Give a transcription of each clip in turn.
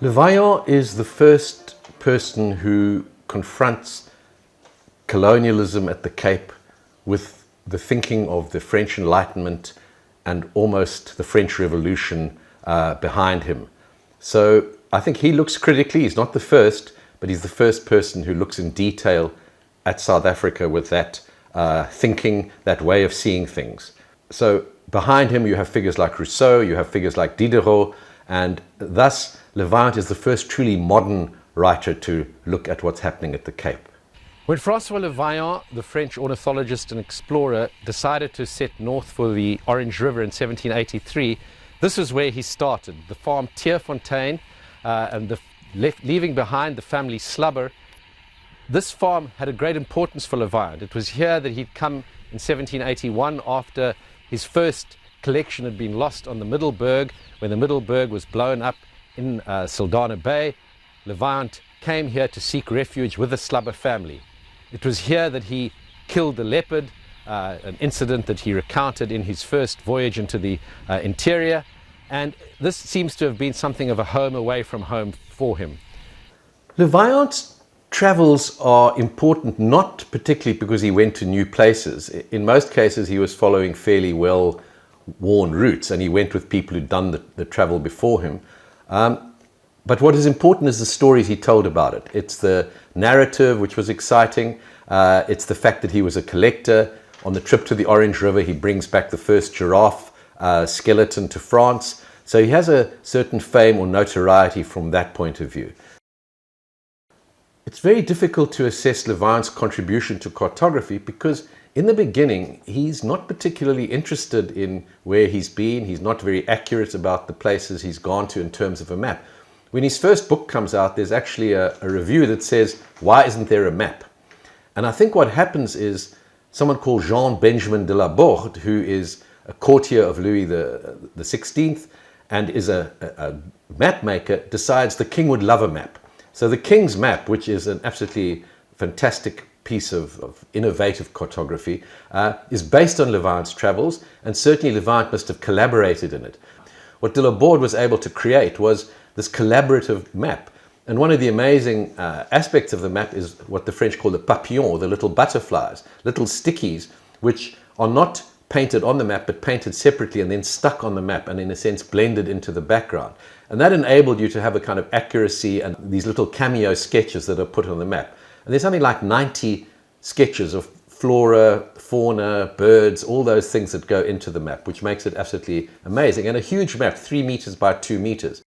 Le Vaillant is the first person who confronts colonialism at the Cape with the thinking of the French Enlightenment and almost the French Revolution behind him. So I think he looks critically. He's not the first, but he's the first person who looks in detail at South Africa with that thinking, that way of seeing things. So behind him you have figures like Rousseau, you have figures like Diderot, and thus Le Vaillant is the first truly modern writer to look at what's happening at the Cape. When Francois Le Vaillant, the French ornithologist and explorer, decided to set north for the Orange River in 1783, this is where he started. The farm Tierfontein and leaving behind the family Slubber. This farm had a great importance for Le Vaillant. It was here that he'd come in 1781 after his first collection had been lost on the Middelburg, when the Middelburg was blown up in Saldanha Bay. Le Vaillant came here to seek refuge with the Slubber family. It was here that he killed the leopard, an incident that he recounted in his first voyage into the interior, and this seems to have been something of a home away from home for him. Le Vaillant's travels are important not particularly because he went to new places. In most cases he was following fairly well worn routes, and he went with people who'd done the travel before him. But what is important is the stories he told about it. It's the narrative, which was exciting. It's the fact that he was a collector. On the trip to the Orange River, he brings back the first giraffe skeleton to France. So he has a certain fame or notoriety from that point of view. It's very difficult to assess Le Vaillant's contribution to cartography because in the beginning, he's not particularly interested in where he's been. He's not very accurate about the places he's gone to in terms of a map. When his first book comes out, there's actually a review that says, "Why isn't there a map?" And I think what happens is someone called Jean-Benjamin de la Borde, who is a courtier of Louis the XVI and is a map maker, decides the king would love a map. So the king's map, which is an absolutely fantastic piece of innovative cartography, is based on Le Vaillant's travels, and certainly Le Vaillant must have collaborated in it. What de la Borde was able to create was this collaborative map. And one of the amazing aspects of the map is what the French call the papillons, the little butterflies, little stickies, which are not painted on the map, but painted separately and then stuck on the map and in a sense blended into the background. And that enabled you to have a kind of accuracy and these little cameo sketches that are put on the map. And there's something like 90 sketches of flora, fauna, birds, all those things that go into the map, which makes it absolutely amazing. And a huge map, 3 meters by 2 meters.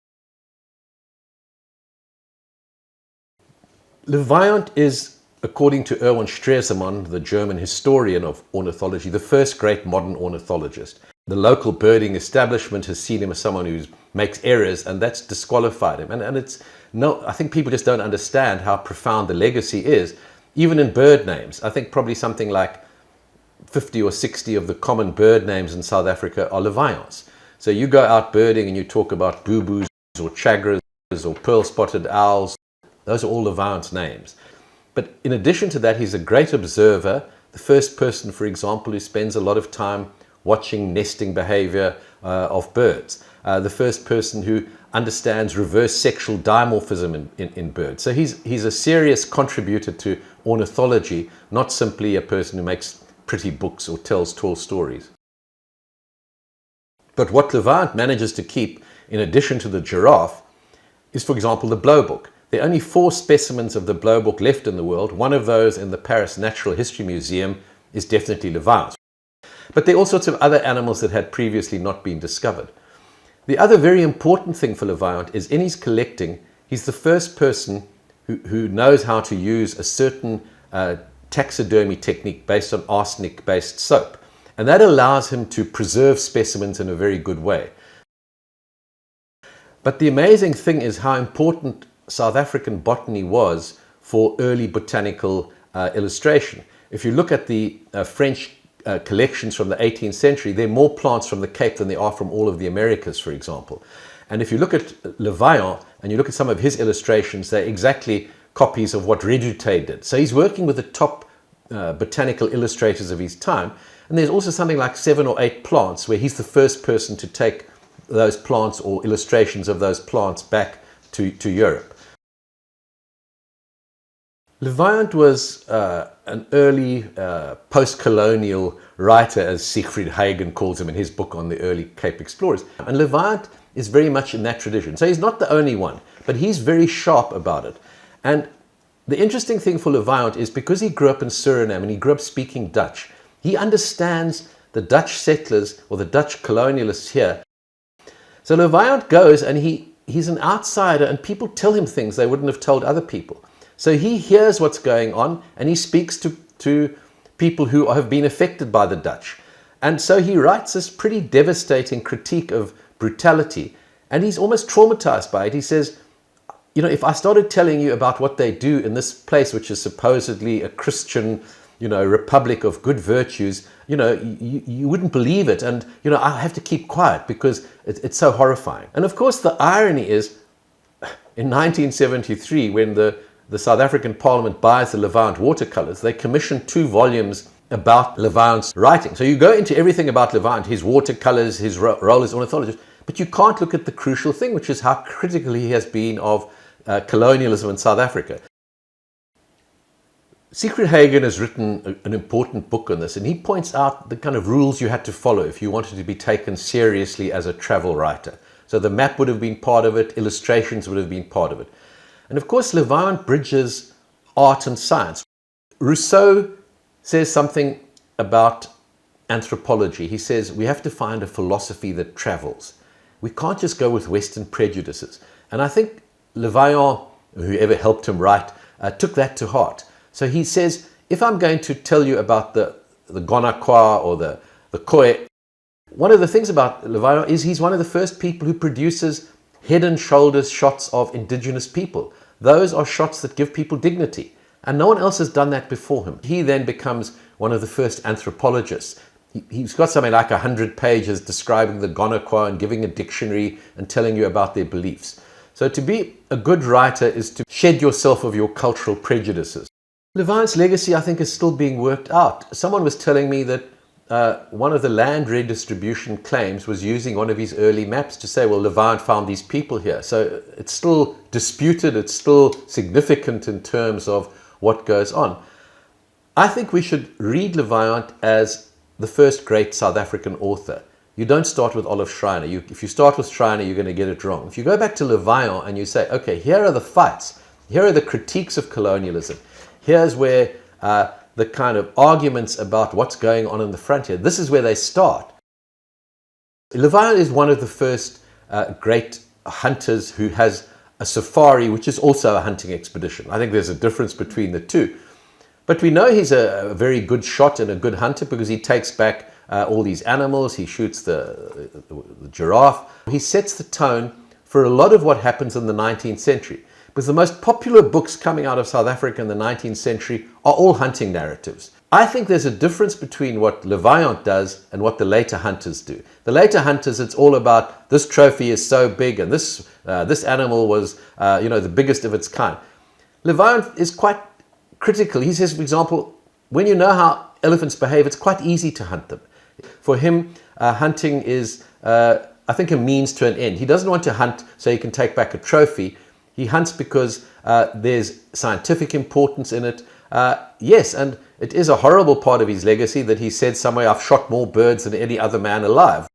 Le Vaillant is, according to Erwin Stresemann, the German historian of ornithology, the first great modern ornithologist. The local birding establishment has seen him as someone who makes errors, and that's disqualified him. And it's no, I think people just don't understand how profound the legacy is, even in bird names. I think probably something like 50 or 60 of the common bird names in South Africa are Le Vaillants. So you go out birding and you talk about boo-boos or chagras or pearl-spotted owls. Those are all Le Vaillant's names. But in addition to that, he's a great observer, the first person, for example, who spends a lot of time watching nesting behavior of birds. The first person who understands reverse sexual dimorphism in birds. So he's a serious contributor to ornithology, not simply a person who makes pretty books or tells tall stories. But what Le Vaillant manages to keep, in addition to the giraffe, is, for example, the blowbook. There are only 4 specimens of the blowbook left in the world. One of those in the Paris Natural History Museum is definitely Le Vaillant's. But there are all sorts of other animals that had previously not been discovered. The other very important thing for Le Vaillant is in his collecting, he's the first person who knows how to use a certain taxidermy technique based on arsenic-based soap. And that allows him to preserve specimens in a very good way. But the amazing thing is how important South African botany was for early botanical illustration. If you look at the French collections from the 18th century, there are more plants from the Cape than there are from all of the Americas, for example. And if you look at Le Vaillant and you look at some of his illustrations, they're exactly copies of what Reduté did. So he's working with the top botanical illustrators of his time. And there's also something like 7 or 8 plants where he's the first person to take those plants or illustrations of those plants back to Europe. Le Vaillant was an early post-colonial writer, as Siegfried Huygens calls him in his book on the early Cape explorers. And Le Vaillant is very much in that tradition. So he's not the only one, but he's very sharp about it. And the interesting thing for Le Vaillant is because he grew up in Suriname and he grew up speaking Dutch, he understands the Dutch settlers or the Dutch colonialists here. So Le Vaillant goes and he's an outsider and people tell him things they wouldn't have told other people. So he hears what's going on and he speaks to people who have been affected by the Dutch. And so he writes this pretty devastating critique of brutality, and he's almost traumatized by it. He says, you know, if I started telling you about what they do in this place, which is supposedly a Christian, you know, republic of good virtues, you know, you wouldn't believe it. And, you know, I have to keep quiet because it's so horrifying. And of course, the irony is in 1973, when the South African Parliament buys the Le Vaillant watercolors, they commission 2 volumes about Le Vaillant's writing. So you go into everything about Le Vaillant, his watercolors, his role as ornithologist, but you can't look at the crucial thing, which is how critical he has been of colonialism in South Africa. Siegfried Huygens has written an important book on this, and he points out the kind of rules you had to follow if you wanted to be taken seriously as a travel writer. So the map would have been part of it, illustrations would have been part of it. And of course, Le Vaillant bridges art and science. Rousseau says something about anthropology. He says we have to find a philosophy that travels. We can't just go with Western prejudices. And I think Le Vaillant, whoever helped him write, took that to heart. So he says, if I'm going to tell you about the Gonaqua or the Khoi, one of the things about Le Vaillant is he's one of the first people who produces head and shoulders shots of indigenous people. Those are shots that give people dignity. And no one else has done that before him. He then becomes one of the first anthropologists. He's got something like 100 pages describing the Gonaqua and giving a dictionary and telling you about their beliefs. So to be a good writer is to shed yourself of your cultural prejudices. Le Vaillant's legacy, I think, is still being worked out. Someone was telling me that one of the land redistribution claims was using one of his early maps to say, well, Le Vaillant found these people here. So it's still disputed, it's still significant in terms of what goes on. I think we should read Le Vaillant as the first great South African author. You don't start with Olive Schreiner. If you start with Schreiner, you're going to get it wrong. If you go back to Le Vaillant and you say, okay, here are the fights, here are the critiques of colonialism, here's where the kind of arguments about what's going on in the frontier, this is where they start. Le Vaillant is one of the first great hunters who has a safari, which is also a hunting expedition. I think there's a difference between the two. But we know he's a very good shot and a good hunter because he takes back all these animals, he shoots the giraffe. He sets the tone for a lot of what happens in the 19th century. Because the most popular books coming out of South Africa in the 19th century are all hunting narratives. I think there's a difference between what Le Vaillant does and what the later hunters do. The later hunters, it's all about this trophy is so big and this animal was the biggest of its kind. Le Vaillant is quite critical. He says, for example, when you know how elephants behave, it's quite easy to hunt them. For him, hunting is, I think, a means to an end. He doesn't want to hunt so he can take back a trophy. He hunts because there's scientific importance in it. Yes, and it is a horrible part of his legacy that he said somewhere, I've shot more birds than any other man alive.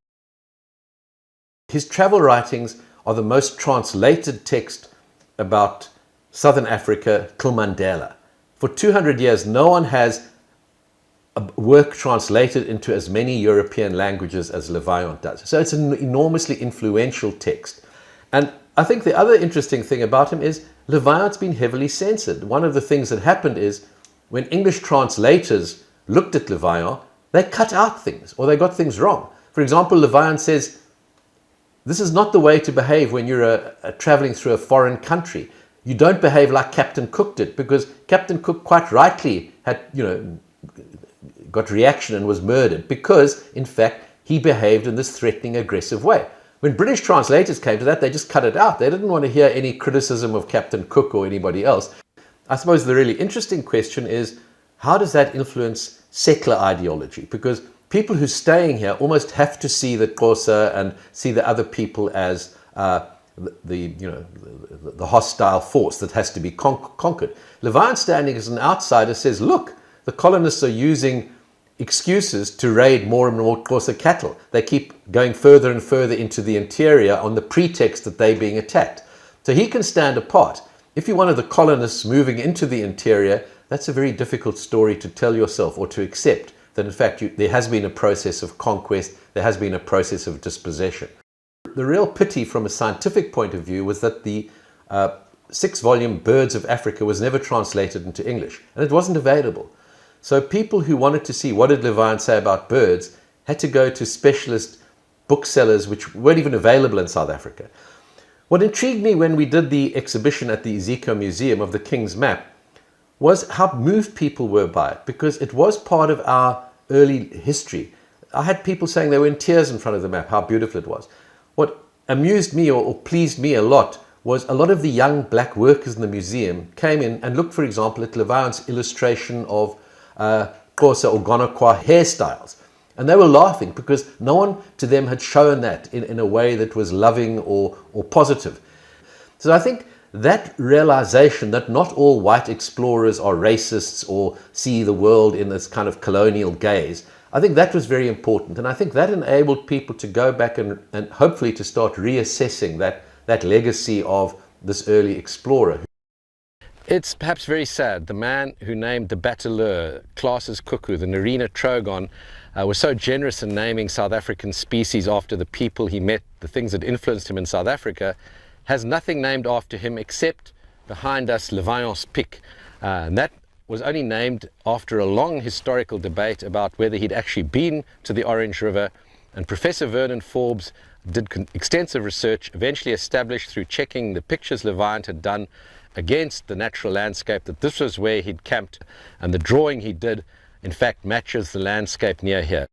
His travel writings are the most translated text about Southern Africa till Mandela. For 200 years, no one has a work translated into as many European languages as Le Vaillant does. So it's an enormously influential text. And I think the other interesting thing about him is Le Vaillant's been heavily censored. One of the things that happened is when English translators looked at Le Vaillant, they cut out things or they got things wrong. For example, Le Vaillant says, this is not the way to behave when you're traveling through a foreign country. You don't behave like Captain Cook did, because Captain Cook quite rightly had, got reaction and was murdered because, in fact, he behaved in this threatening, aggressive way. When British translators came to that, they just cut it out. They didn't want to hear any criticism of Captain Cook or anybody else. I suppose the really interesting question is, how does that influence settler ideology? Because people who are staying here almost have to see the Xhosa and see the other people as the hostile force that has to be conquered. Le Vaillant, standing as an outsider, says, look, the colonists are using excuses to raid more and more Xhosa cattle. They keep going further and further into the interior on the pretext that they're being attacked. So he can stand apart. If you're one of the colonists moving into the interior, that's a very difficult story to tell yourself or to accept, that in fact there has been a process of conquest, there has been a process of dispossession. The real pity from a scientific point of view was that the 6-volume Birds of Africa was never translated into English, and it wasn't available. So people who wanted to see what did Le Vaillant say about birds had to go to specialist booksellers which weren't even available in South Africa. What intrigued me when we did the exhibition at the Ezekiel Museum of the King's Map was how moved people were by it, because it was part of our early history. I had people saying they were in tears in front of the map, how beautiful it was. What amused me or pleased me a lot was a lot of the young black workers in the museum came in and looked, for example, at Le Vaillant's illustration of Xhosa or Gonokwa hairstyles. And they were laughing because no one to them had shown that in a way that was loving or positive. So I think that realization that not all white explorers are racists or see the world in this kind of colonial gaze, I think that was very important. And I think that enabled people to go back and hopefully to start reassessing that legacy of this early explorer. It's perhaps very sad. The man who named the Bateleur, Klaas's cuckoo, the Narina trogon, was so generous in naming South African species after the people he met, the things that influenced him in South Africa, has nothing named after him except behind us Le Vaillant's pic. And that was only named after a long historical debate about whether he'd actually been to the Orange River. And Professor Vernon Forbes did extensive research, eventually established through checking the pictures Le Vaillant had done against the natural landscape that this was where he'd camped, and the drawing he did in fact matches the landscape near here.